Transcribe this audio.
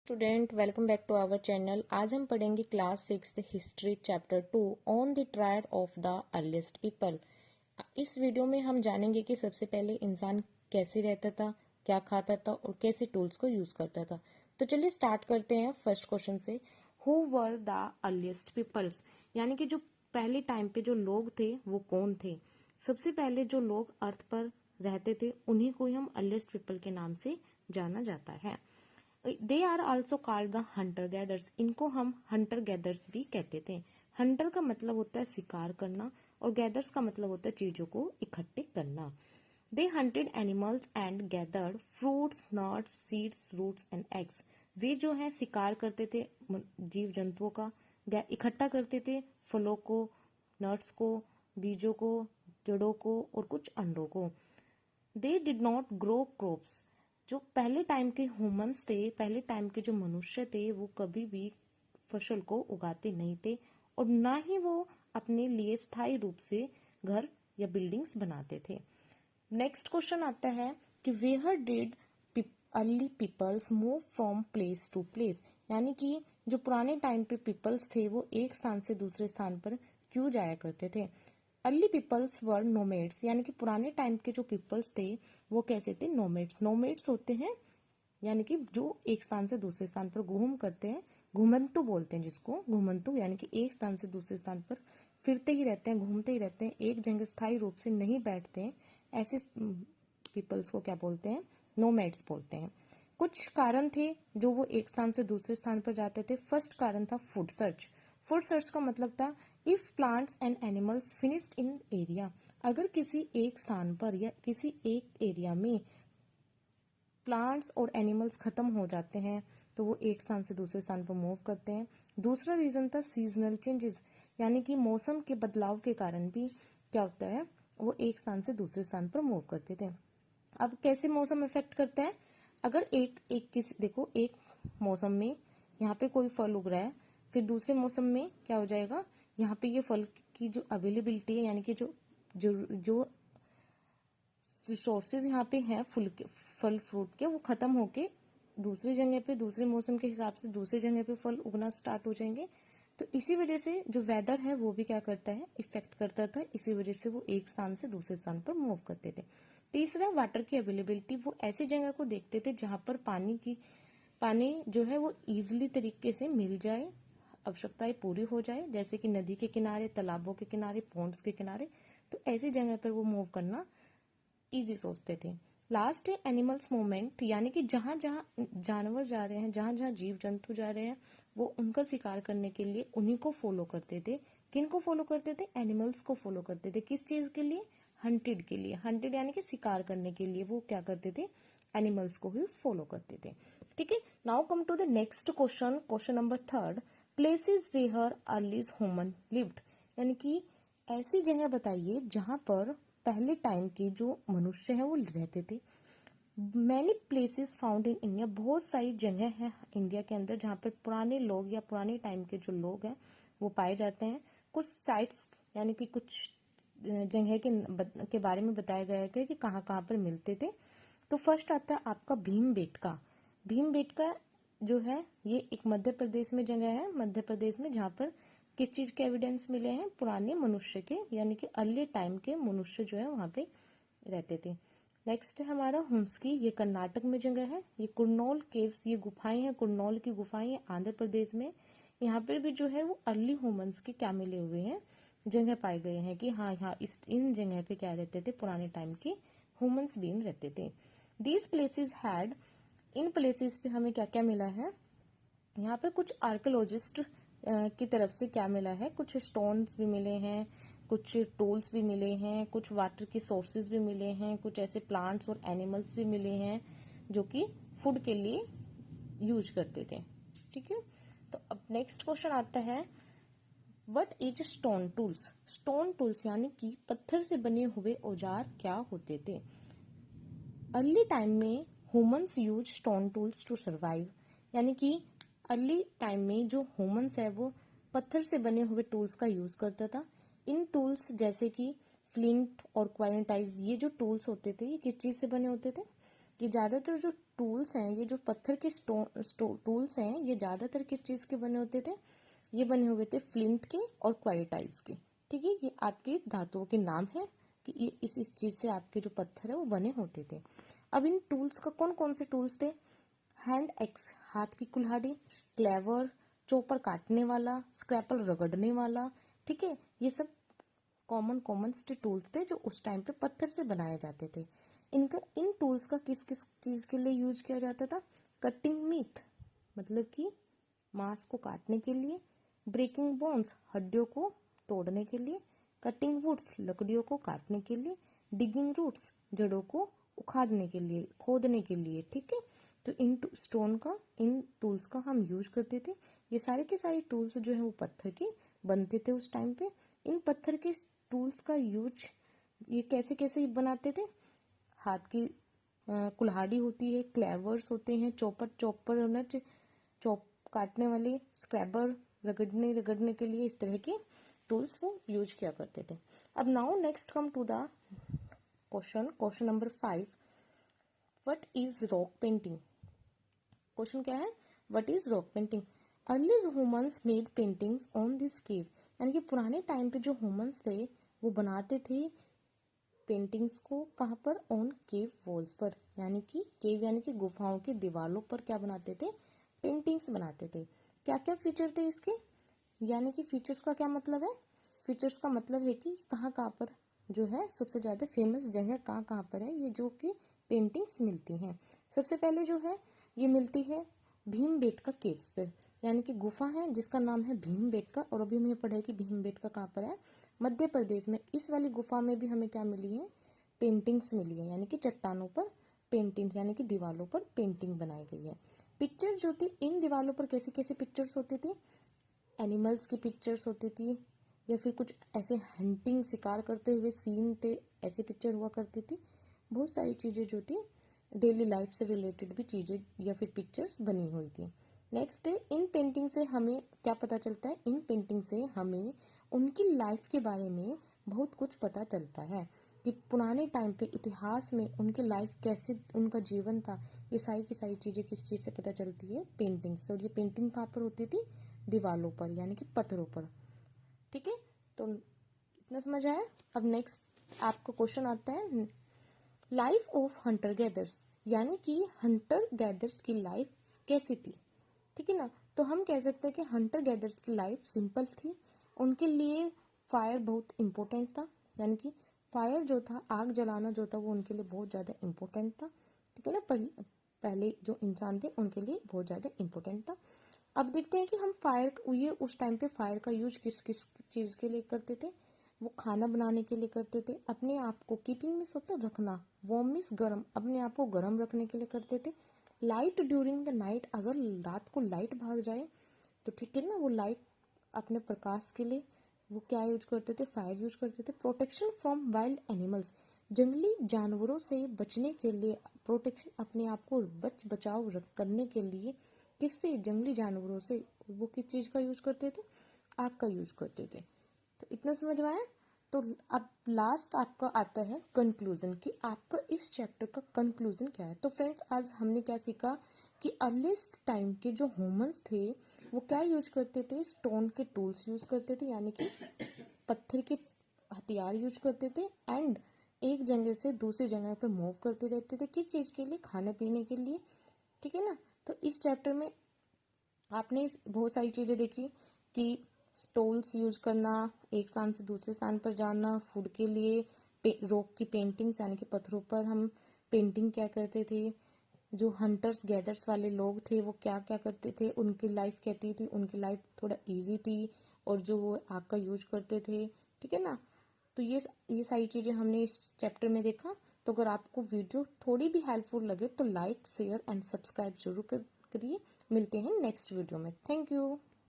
Student welcome back to our channel. आज हम पढ़ेंगे class 6 history chapter 2 on the trail of the earliest people. इस video में हम जानेंगे कि सबसे पहले इंसान कैसे रहता था, क्या खाता था और कैसे टूल्स को यूज करता था। तो चलिए स्टार्ट करते हैं फर्स्ट क्वेश्चन से। Who were the earliest peoples, यानी कि जो पहले टाइम पे जो लोग थे वो कौन थे। सबसे पहले जो लोग अर्थ पर रहते थे उन्हीं को ही हम अर्लीस्ट पीपल के नाम से जाना जाता है। They are also called the hunter gathers, इनको हम हंटर गैदर्स भी कहते थे। हंटर का मतलब होता है शिकार करना और गैदर्स का मतलब होता है चीजों को इकट्ठे करना। They hunted animals and gathered fruits nuts seeds roots and eggs. वे जो है शिकार करते थे जीव जंतुओं का, इकट्ठा करते थे फलों को, नट्स को, बीजों को, जड़ों को और कुछ अंडों को। They did not grow crops, जो पहले टाइम के ह्यूमंस थे, पहले टाइम के जो मनुष्य थे वो कभी भी फसल को उगाते नहीं थे और ना ही वो अपने लिए स्थायी रूप से घर या बिल्डिंग्स बनाते थे। नेक्स्ट क्वेश्चन आता है कि where did early peoples move from place to place, यानी कि जो पुराने टाइम पे पीपल्स थे वो एक स्थान से दूसरे स्थान पर क्यों जाया करते थे। अर्ली पीपल्स वर नोमेड्स, यानी कि पुराने टाइम के जो पीपल्स थे वो कैसे थे, नोमेड्स। नोमेड्स होते हैं यानी कि जो एक स्थान से दूसरे स्थान पर घूम करते हैं, घुमंतु बोलते हैं जिसको, घुमंतु यानी कि एक स्थान से दूसरे स्थान पर फिरते ही रहते हैं, घूमते ही रहते हैं, एक जगह स्थायी रूप से नहीं बैठते हैं। ऐसे पीपल्स को क्या बोलते हैं, नोमैड्स बोलते हैं। कुछ कारण थे जो वो एक स्थान से दूसरे स्थान पर जाते थे। फर्स्ट कारण था फूड सर्च। फूड सर्च का मतलब था if plants and animals finished in area, अगर किसी एक स्थान पर या किसी एक एरिया में प्लांट्स और एनिमल्स खत्म हो जाते हैं तो वो एक स्थान से दूसरे स्थान पर मूव करते हैं। दूसरा रीजन था सीजनल चेंजेस, यानी कि मौसम के बदलाव के कारण भी क्या होता है, वो एक स्थान से दूसरे स्थान पर मूव करते थे। अब कैसे मौसम इफेक्ट करता है, अगर देखो एक मौसम में यहाँ पे कोई फल उग रहा है, फिर दूसरे मौसम में क्या हो जाएगा, यहाँ पे ये फल की जो अवेलेबिलिटी है, यानी कि जो जो जो रिसोर्सेज यहाँ पे हैं फल फ्रूट के, वो खत्म होके दूसरी जगह पे दूसरे मौसम के हिसाब से दूसरी जगह पे फल उगना स्टार्ट हो जाएंगे। तो इसी वजह से जो वेदर है वो भी क्या करता है, इफेक्ट करता था। इसी वजह से वो एक स्थान से दूसरे स्थान पर मूव करते थे। तीसरा वाटर की अवेलेबिलिटी, वो ऐसी जगह को देखते थे जहां पर पानी जो है वो इजिली तरीके से मिल जाए, आवश्यकताएं पूरी हो जाए, जैसे कि नदी के किनारे, तालाबों के किनारे, पॉन्ड्स के किनारे। तो ऐसी जगह पर वो मूव करना इजी सोचते थे। लास्ट है एनिमल्स मूवमेंट, यानी कि जहां जहां जानवर जा रहे हैं, जहां जहां जीव जंतु जा रहे हैं, वो उनका शिकार करने के लिए उन्हीं को फॉलो करते थे। किन को फॉलो करते थे, एनिमल्स को फॉलो करते थे। किस चीज के लिए, हंटेड के लिए। हंटेड यानी कि शिकार करने के लिए वो क्या करते थे, एनिमल्स को ही फॉलो करते थे। ठीक है, now come to the next question, question number 3। Places where earliest human lived, यानी कि ऐसी जगह बताइए जहां पर पहले टाइम के जो मनुष्य हैं वो रहते थे। Many places found in India, बहुत सारी जगह है इंडिया के अंदर जहां पर पुराने लोग या पुराने टाइम के जो लोग हैं वो पाए जाते हैं। कुछ साइट्स यानी कि कुछ जगह के बारे में बताया गया है कि कहाँ कहाँ पर मिलते थे। तो फर्स्ट आता है आपका भीमबेटका। भीमबेटका जो है ये एक मध्य प्रदेश में जगह है, मध्य प्रदेश में, जहां पर किस चीज के एविडेंस मिले हैं, पुराने मनुष्य के, यानी कि अर्ली टाइम के मनुष्य जो है वहां पे रहते थे। नेक्स्ट है हमारा हुम्सकी, ये कर्नाटक में जगह है। ये कुरनौल केव्स, ये गुफाएं हैं, कुरनौल की गुफाएं हैं आंध्र प्रदेश में। यहाँ पर भी जो है वो अर्ली ह्यूमंस के क्या मिले हुए हैं, जगह पाए गए हैं कि हाँ यहाँ इन जगह पे क्या रहते थे, पुराने टाइम के ह्यूमंस बीइंग रहते थे। These places had, in places पे हमें क्या क्या मिला है, यहाँ पे कुछ आर्कियोलॉजिस्ट की तरफ से क्या मिला है, कुछ स्टोन्स भी मिले हैं, कुछ टूल्स भी मिले हैं, कुछ वाटर की सोर्सेज भी मिले हैं, कुछ ऐसे प्लांट्स और एनिमल्स भी मिले हैं जो कि फूड के लिए यूज करते थे। ठीक है, तो अब नेक्स्ट क्वेश्चन आता है, what is stone tools. Stone tools यानी कि पत्थर से बने हुए औजार क्या होते थे। अर्ली टाइम में humans use stone tools to survive, यानी कि अर्ली टाइम में जो ह्यूमंस है वो पत्थर से बने हुए टूल्स का यूज करता था। इन टूल्स जैसे कि फ्लिंट और क्वारंटाइज, ये जो टूल्स होते थे ये किस चीज से बने होते थे, ये ज्यादातर जो टूल्स हैं, ये जो पत्थर के टूल्स हैं, ये ज्यादातर किस चीज के बने होते थे? ये बने हुए थे फ्लिंट के और क्वार्टाइज के। ठीक है, ये आपके धातुओं के नाम है कि ये इस चीज से आपके जो पत्थर है वो बने होते थे। अब इन टूल्स का कौन कौन से टूल्स थे? हैंड एक्स हाथ की कुल्हाड़ी, क्लेवर चोपर काटने वाला, स्क्रैपल रगड़ने वाला। ठीक है, ये सब कॉमन से टूल्स थे जो उस टाइम पे पत्थर से बनाए जाते थे। इन टूल्स का किस किस चीज के लिए यूज किया जाता था? कटिंग मीट मतलब कि मांस को काटने के लिए, ब्रेकिंग बोन्स हड्डियों को तोड़ने के लिए, कटिंग वुड्स लकड़ियों को काटने के लिए, डिगिंग रूट्स जड़ों को उखाड़ने के लिए, खोदने के लिए। ठीक है, तो इन टूल्स का हम यूज करते थे। ये सारे के सारे टूल्स जो है वो पत्थर के बनते थे उस टाइम पे। इन पत्थर के टूल्स का यूज ये कैसे कैसे बनाते थे? हाथ की कुल्हाड़ी होती है, क्लेवर्स होते हैं, चॉपर चॉप काटने वाले, स्क्रैबर रगड़ने के लिए, इस तरह के टूल्स वो यूज किया करते थे। अब now next come to the question number 5, what is rock painting? Question क्या है? What is rock painting? Earliest humans made paintings on this cave, यानी कि पुराने टाइम पे जो ह्यूमंस थे वो बनाते थे पेंटिंग्स को कहाँ पर? ऑन केव वॉल्स पर, यानी कि केव यानी कि गुफाओं की दीवारों पर क्या बनाते थे? पेंटिंग्स बनाते थे। क्या क्या फीचर थे इसके? यानी कि फीचर्स का क्या मतलब है? फीचर्स का मतलब है कि कहाँ कहाँ पर जो है सबसे ज्यादा फेमस जगह कहाँ कहाँ पर है ये जो कि पेंटिंग्स मिलती हैं। सबसे पहले जो है ये मिलती है भीमबेटका केव्स पर, यानी कि गुफा है जिसका नाम है भीमबेटका। और अभी हमें पढ़ा है कि भीमबेटका कहाँ पर है? मध्य प्रदेश में। इस वाली गुफा में भी हमें क्या मिली है? पेंटिंग्स मिली है, यानी कि चट्टानों पर पेंटिंग्स, यानी कि दीवारों पर पेंटिंग बनाई गई है। पिक्चर जो थी इन दीवारों पर कैसी कैसी पिक्चर्स होती थी? एनिमल्स की पिक्चर्स होती थी, या फिर कुछ ऐसे हंटिंग शिकार करते हुए सीन थे, ऐसे पिक्चर हुआ करती थी। बहुत सारी चीजें जो थी डेली लाइफ से रिलेटेड भी चीजें या फिर पिक्चर्स बनी हुई थी। नेक्स्ट है, इन पेंटिंग से हमें क्या पता चलता है? इन पेंटिंग से हमें उनकी लाइफ के बारे में बहुत कुछ पता चलता है कि पुराने टाइम पे इतिहास में उनकी लाइफ कैसे, उनका जीवन था। ये सारी की सारी चीजें किस चीज से पता चलती है? पेंटिंग से। और ये पेंटिंग कहाँ पर होती थी? दीवारों पर, यानी कि पत्थरों पर। ठीक है, तो इतना समझ आया। अब नेक्स्ट आपको क्वेश्चन आता है, लाइफ ऑफ हंटर गैदर्स, यानी कि हंटर गैदर्स की लाइफ कैसी थी? ठीक है ना, तो हम कह सकते हैं कि हंटर गैदर्स की लाइफ सिंपल थी। उनके लिए फायर बहुत इंपॉर्टेंट था, यानी कि फायर जो था, आग जलाना जो था, वो उनके लिए बहुत ज्यादा इंपॉर्टेंट था। ठीक है ना, पहले जो इंसान थे उनके लिए बहुत ज्यादा इंपॉर्टेंट था। अब देखते हैं कि हम ये उस टाइम पे फायर का यूज किस किस चीज के लिए करते थे? वो खाना बनाने के लिए करते थे, अपने आप को कीपिंग में होता रखना, वार्म मीन्स गर्म, अपने आप को गर्म रखने के लिए करते थे। लाइट ड्यूरिंग द नाइट, अगर रात को लाइट भाग जाए तो ठीक है ना, वो लाइट अपने प्रकाश के लिए वो क्या यूज करते थे? फायर यूज करते थे। प्रोटेक्शन फ्रॉम वाइल्ड एनिमल्स, जंगली जानवरों से बचने के लिए, प्रोटेक्शन अपने आप को बचाव करने के लिए किससे? जंगली जानवरों से। वो किस चीज का यूज करते थे? आग का यूज करते थे। तो इतना समझ में आया। तो अब लास्ट आपका आता है कंक्लूजन, कि आपका इस चैप्टर का कंक्लूजन क्या है। तो फ्रेंड्स, आज हमने क्या सीखा कि अर्लीस्ट टाइम के जो ह्यूमंस थे वो क्या यूज करते थे? स्टोन के टूल्स यूज करते थे, यानी कि पत्थर के हथियार यूज करते थे। एंड एक जगह से दूसरी जगह पर मूव करते रहते थे, किस चीज के लिए? खाने पीने के लिए। ठीक है ना, तो इस चैप्टर में आपने बहुत सारी चीजें देखी कि स्टोल्स यूज करना, एक स्थान से दूसरे स्थान पर जाना, फूड के लिए, रॉक की पेंटिंग्स यानी कि पत्थरों पर हम पेंटिंग क्या करते थे, जो हंटर्स गैदर्स वाले लोग थे वो क्या क्या करते थे, उनकी लाइफ कैसी थी, उनकी लाइफ थोड़ा इजी थी, और जो वो आग का यूज करते थे। ठीक है ना, तो ये सारी चीजें हमने इस चैप्टर में देखा। तो अगर आपको वीडियो थोड़ी भी हेल्पफुल लगे तो लाइक शेयर एंड सब्सक्राइब जरूर करिए। मिलते हैं नेक्स्ट वीडियो में। Thank you.